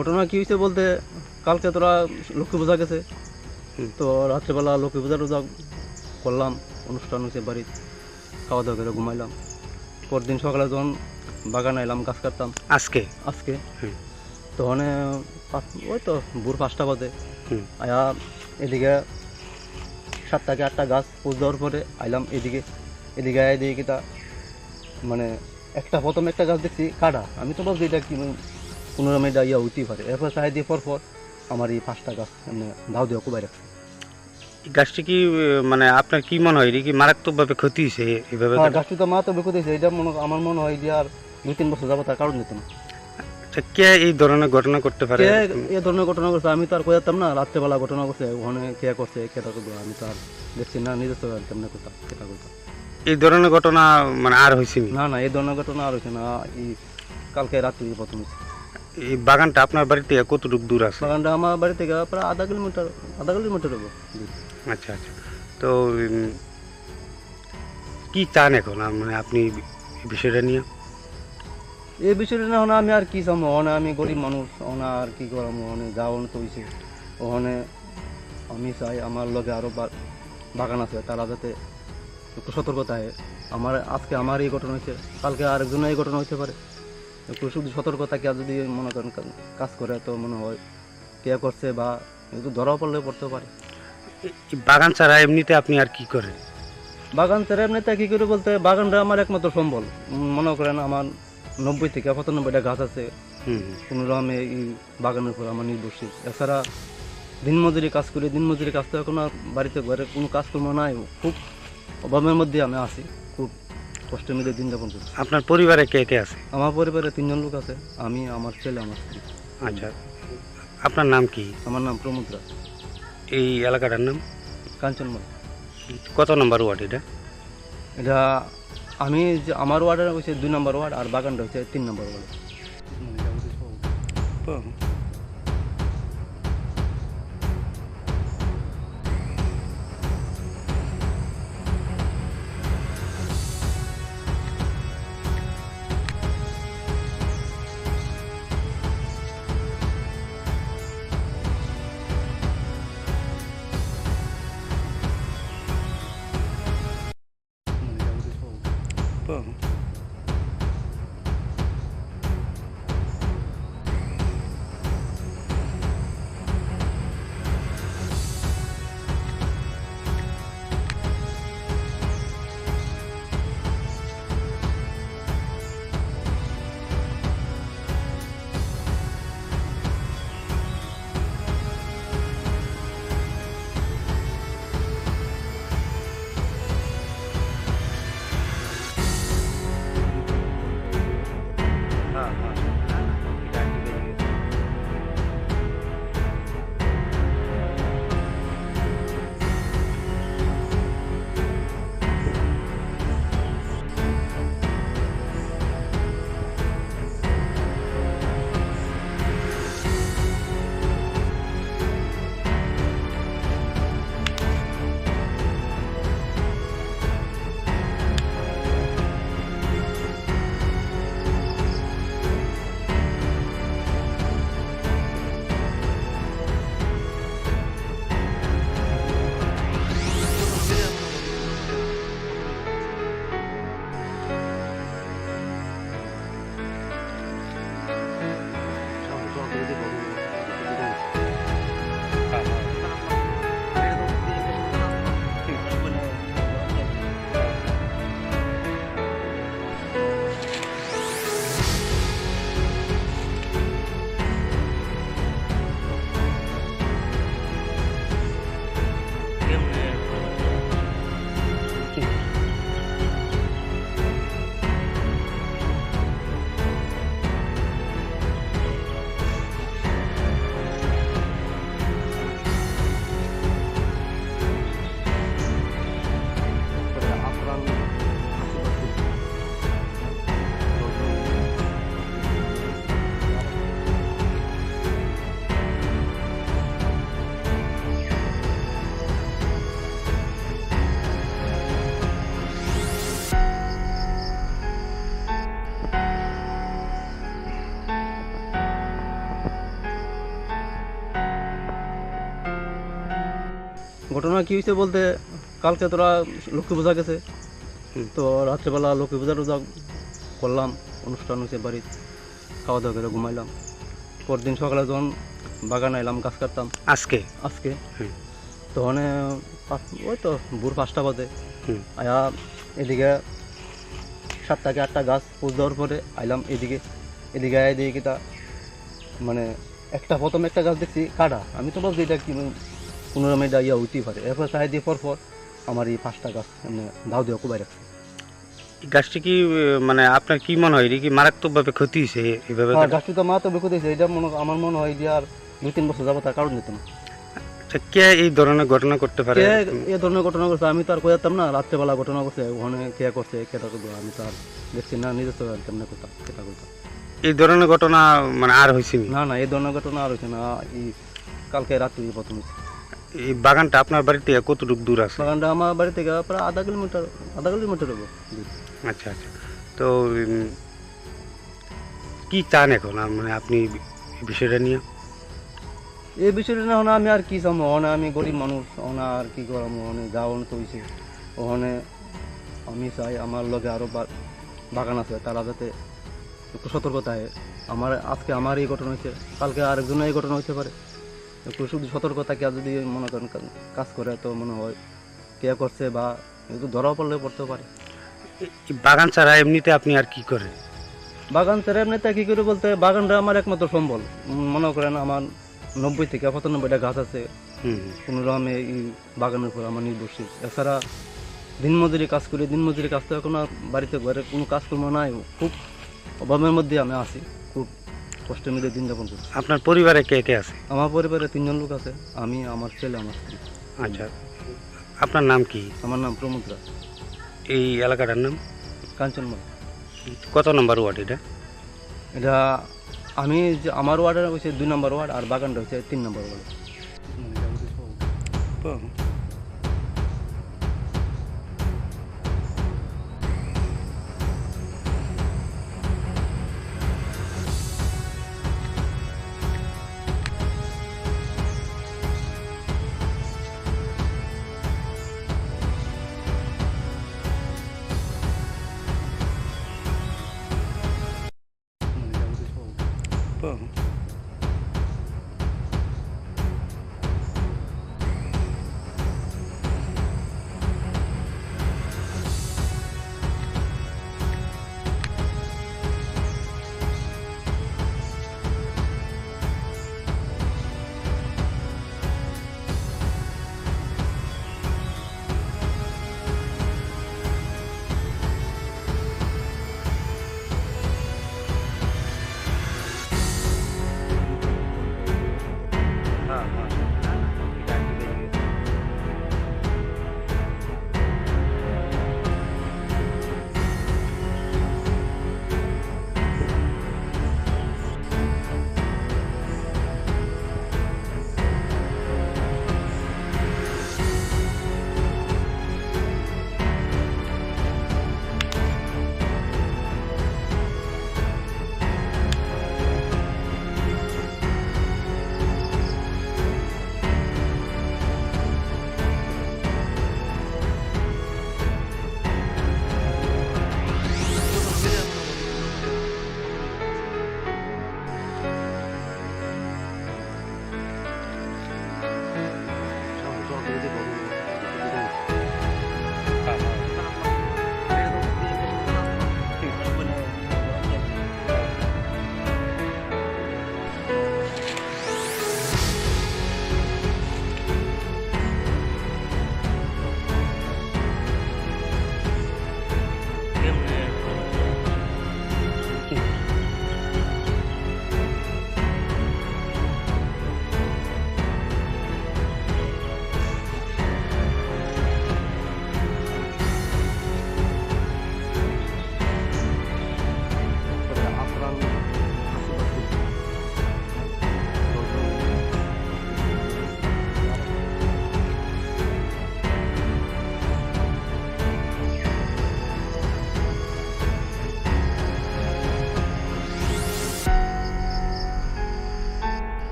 ঘটনা কি হয়েছে বলতে কালকে তোরা লক্ষ্মী পূজা গেছে তো রাত্রেবেলা লক্ষ্মী পূজা টুজা করলাম, অনুষ্ঠান হয়েছে বাড়িতে, খাওয়া দাওয়া করে ঘুমাইলাম। পরদিন সকালে যখন বাগান আইলাম গাছ কাটতাম আজকে আজকে, হুম। তখন ওই তো ভোর 5টা বাজে হুম। আয়া এদিকে 7 থেকে 8টা গাছ পোজ দেওয়ার পরে আইলাম এদিকে আয়া এদিকে কিটা মানে প্রথম একটা গাছ দেখছি কাটা, আমি তো ভাবছি এটা কি কোনো রকম এটা ইয়া হইতেই পারে। এরপর চাই দিয়ে পর আমার এই 5টা গাছ মানে দাও দিয়ে কুবাই রাখছে। এই গাছটি কি মানে আপনার কি মনে হয় এটা কি মারাত্মকভাবে ক্ষতি হয়েছে এইভাবে? হ্যাঁ, গাছটি তো মা তো বিপদ হয়েছে, এটা আমার মনে হয় যে আর 2-3 বছর যাবো তার কারণ দিত না। আচ্ছা, কে এই ধরনের ঘটনা করতে পারে? কে এ ধরনের ঘটনা করছে আমি তো আর কইতাম না, রাত্রেবেলা ঘটনা করছে ওখানে কে করছে কেটা করবো, আমি তো আর দেখছি না, নিজে তো তেমনি করতাম কেটা করতাম। এই ধরনের ঘটনা মানে আর হয়েছে না না, এই ধরনের ঘটনা আর হয়েছে না, এই কালকে রাত্রি প্রথম হয়েছে। এই বাগানটা আপনার বাড়ি থেকে কতটুকু দূর আছে? বাগানটা আমার বাড়ি থেকে প্রায় আধা কিলোমিটার হবো। আচ্ছা আচ্ছা, তো কি চান এখন মানে আপনি এই বিষয়টা নিয়ে? এই বিষয়টা না হলে আমি আর কি চাবো, ওখানে আমি গরিব মানুষ, ওখানে আর কি করাম, ওখানে যাওয়ানো তো হয়েছে। ওখানে আমি চাই আমার লগে আরও বাগান আছে তারা যাতে একটু সতর্কতা হয়। আজকে আমার এই ঘটনা হয়েছে, কালকে আরেকজনের এই ঘটনা হতে পারে। একটু শুধু সতর্কতা কে যদি মনে করেন কাজ করে তো মনে হয় কে করছে বা একটু ধরাও পড়লে পড়তে পারে। এই বাগান ছাড়া এমনিতে আপনি আর কি করেন? বাগান ছেড়ে এমনিতে কী করে বলতে বাগানটা আমার একমাত্র সম্বল। মনে করেন আমার 90 থেকে 95টা গাছ আছে, হুম। কোনো রকমে এই বাগানের উপর আমার নির্ভরশীল। এছাড়া দিনমজুরি কাজ করি, দিনমজুরি কাজ তো এখন আর বাড়িতে ঘরে কোনো কাজকর্ম নাই, খুব অভাবের মধ্যে আমি আছি, খুব কষ্টের মধ্যে দিন যাপন করছি। আপনার পরিবারে কে কে আছে? আমার পরিবারে 3 জন লোক আছে, আমি, আমার ছেলে, আমার স্ত্রী। আচ্ছা, আপনার নাম কি? আমার নাম প্রমোদ রায়। এই এলাকাটার নাম? কাঞ্চনমাল। কত নম্বর ওয়ার্ড এটা? এটা আমি যে আমার ওয়ার্ডের হচ্ছে 2 নম্বর ওয়ার্ড, আর বাগানটা হচ্ছে 3 নম্বর ওয়ার্ড। ঘটনা কি হয়েছে বলতে, কালকে তোরা লক্ষ্মী পূজা গেছে, হুম। তো রাত্রেবেলা লক্ষ্মী পূজা টুজা করলাম, অনুষ্ঠান হয়েছে বাড়ির, খাওয়া দাওয়া করে ঘুমাইলাম। পরদিন সকালে যখন বাগানে এলাম গাছ কাটতাম আজকে? আজকে, হুম। তখন ওই তো ভোর 5টা বাজে হুম। আয়া এদিকে 7 থেকে 8টা গাছ পোজ দেওয়ার পরে আইলাম এদিকে আয়া এদিকে তা মানে প্রথম একটা গাছ দেখছি কাটা, আমি তো ভাবছি এটা কি কোনো রকম এটা ইয়া হইতেই পারে। এরপর চাই দিয়ে পর আমার এই 5টা গাছ এমনি দাও দিয়ে কুবাই রাখছে। এই গাছটি কি মানে আপনার কি মনে হয় এটা কি মারাত্মকভাবে ক্ষতি হয়েছে এইভাবে? হ্যাঁ, গাছটি তো মা তো বেঁকে দিয়েছে, এটা আমার মনে হয় যে আর 2-3 বছর যাবো তার কারণ দিত না। আচ্ছা, কে এই ধরনের ঘটনা করতে পারে? কে এ ধরনের ঘটনা করছে আমি তো আর কইতাম না, রাত্রেবেলা ঘটনা করছে, ওখানে কে করছে কেটা করবো আমি তো আর দেখছি না, নিজের চোখে আর কেমনে করতাম কেটা করতাম। এই ধরনের ঘটনা মানে আর হয়েছে নি? না এই ধরনের ঘটনা আর হয়েছে না, এই কালকে রাত্রি প্রথম হয়েছে। এই বাগানটা আপনার বাড়ি থেকে কতটুকু দূর আছে? বাগানটা আমার বাড়ি থেকে প্রায় আধা কিলোমিটার হবো। আচ্ছা আচ্ছা। তো কি চান এখন মানে আপনি এই বিষয়টা নিয়ে? এই বিষয়টা না হলে আমি আর কি চাবো, ওখানে আমি গরিব মানুষ, ওখানে আর কি করাম, ওখানে যাওয়ানো তো হয়েছে। ওখানে আমি চাই আমার লগে আরও বাগান আছে, তারা যাতে একটু সতর্কতায়, আজকে আমার এই ঘটনা হয়েছে, কালকে আরেকজনের এই ঘটনা হইতে পারে, একটু শুধু সতর্কতা কে যদি মনে করেন কাজ করে তো মনে হয় কে করছে বা একটু ধরাও পড়লে পড়তেও পারে। এই বাগান ছাড়া এমনিতে আপনি আর কি করেন? বাগান ছেড়ে এমনিতে কী করে বলতে, বাগানটা আমার একমাত্র সম্বল। মনে করেন আমার 90 থেকে 95টা গাছ আছে, হুম। কোনো রকমে এই বাগানের উপর আমার নির্ভরশীল। এছাড়া দিনমজুরি কাজ করি, দিনমজুরি কাজ তো এখন আর বাড়িতে ঘরে কোনো কাজকর্ম নাই, খুব অভাবের মধ্যে আমি আছি, খুব কষ্টের মধ্যে দিন যাপন করছি। আপনার পরিবারে কে কে আছে? আমার পরিবারে 3 জন লোক আছে, আমি, আমার ছেলে, আমার স্ত্রী। আচ্ছা, আপনার নাম কি? আমার নাম প্রমোদ রায়। এই এলাকাটার নাম? কাঞ্চনমাল। কত নম্বর ওয়ার্ড এটা? এটা আমার ওয়ার্ডের হচ্ছে 2 নম্বর ওয়ার্ড, আর বাগানটা হচ্ছে 3 নম্বর ওয়ার্ড।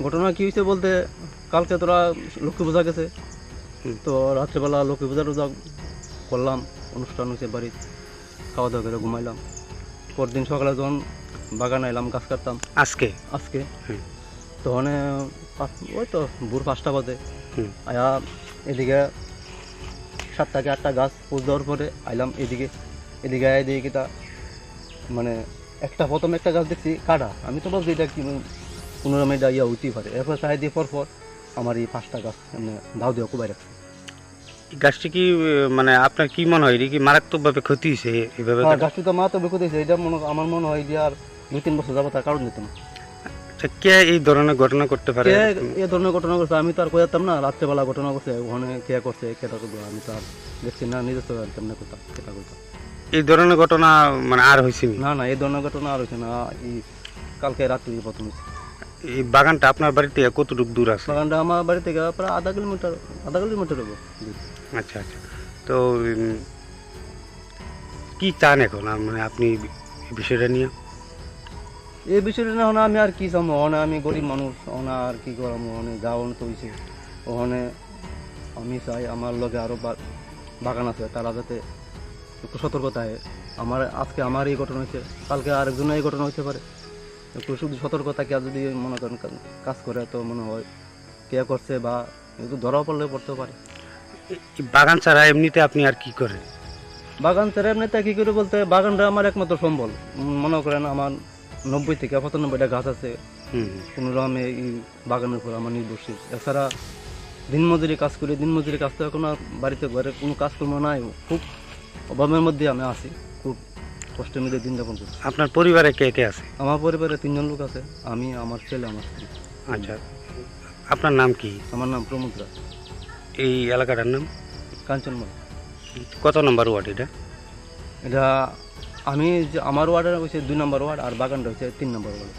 ঘটনা কি হয়েছে বলতে, কালকে তোরা লক্ষ্মী পূজা গেছে, হুম। তো রাত্রেবেলা লক্ষ্মী পূজা টুজা করলাম, অনুষ্ঠান হয়েছে বাড়িতে, খাওয়া দাওয়া করে ঘুমাইলাম। পরদিন সকালে যখন বাগানে এলাম গাছ কাটতাম আজকে আজকে, হুম। তখন ওই তো ভোর 5টা বাজে হুম। আয়া এদিকে 7 থেকে 8টা গাছ পোজ দেওয়ার পরে আইলাম এদিকে আয়া এদিকে তা মানে প্রথম একটা গাছ দেখছি কাটা, আমি তো ভাবছি এটা কি পনেরো মিনিট ইয়া হইতেই পারে। এরপর চাই দিয়ে পর আমার এই 5টা গাছ এমনি দাও দিয়ে কুবাই রাখছে। এই গাছটি কি মানে আপনার কি মনে হয় এটা কি মারাত্মকভাবে ক্ষতি হয়েছে এইভাবে হ্যাঁ, গাছটি তো মা তো বেঁকে দিয়েছে, এটা আমার মনে হয় যে আর 2-3 বছর যাবো তার কারণ দিতাম। আচ্ছা, কে এই ধরনের ঘটনা করতে পারে? কে এ ধরনের ঘটনা করছে আমি তো আর কইতাম না, রাত্রেবেলা ঘটনা করছে, ওখানে কে করছে কেটা করবো আমি তো আর দেখছি না, নিজের তো আর কেমনে করতাম কেটা করতাম। এই ধরনের ঘটনা মানে আর হয়েছে নি? না এই ধরনের ঘটনা আর হয়েছে না, এই কালকে রাত্রি প্রথম হয়েছে। এই বাগানটা আপনার বাড়ি থেকে কতটুকু দূর আছে? বাগানটা আমার বাড়ি থেকে প্রায় আধা কিলোমিটার হবো। আচ্ছা আচ্ছা, তো কি চান এখন মানে আপনি এই বিষয়টা নিয়ে? এই বিষয়টা না হলে আমি আর কি চাবো, ওখানে আমি গরিব মানুষ, ওখানে আর কি করাম, ওখানে যাওয়ান তো হয়েছে, ওখানে আমি চাই আমার লগে আরও বাগান আছে, তারা যাতে একটু সতর্ক থাকে। আজকে আমার এই ঘটনা হয়েছে, কালকে আরেকজনের এই ঘটনা হতে পারে, একটু শুধু সতর্ক থাকে। আর যদি মনে করেন কাজ করে তো মনে হয় কে করছে বা একটু ধরাও পড়লে পড়তেও পারে। এই বাগান ছাড়া এমনিতে আপনি আর কি করেন? বাগান ছেড়ে এমনিতে কী করে বলতে, বাগানটা আমার একমাত্র সম্বল। মনে করেন আমার 90 থেকে 95টা গাছ আছে, হুম। কোনো রকমে এই বাগানের উপর আমার নির্ভরশীল। এছাড়া দিনমজুরি কাজ করি, দিনমজুরি কাজ তো এখন আর বাড়িতে ঘরে কোনো কাজকর্ম নাই, খুব অভাবের মধ্যে আমি আছি, খুব কষ্টের মধ্যে দিন যাপন করছি। আপনার পরিবারে কে কে আছে? আমার পরিবারে 3 জন লোক আছে, আমি, আমার ছেলে, আমার স্ত্রী। আচ্ছা, আপনার নাম কি? আমার নাম প্রমোদ রায়, এই এলাকাটার নাম? কাঞ্চনমল। কত নম্বর ওয়ার্ড এটা? এটা আমি যে আমার ওয়ার্ডের হচ্ছে 2 নম্বর ওয়ার্ড, আর বাগানটা হচ্ছে 3 নম্বর ওয়ার্ড।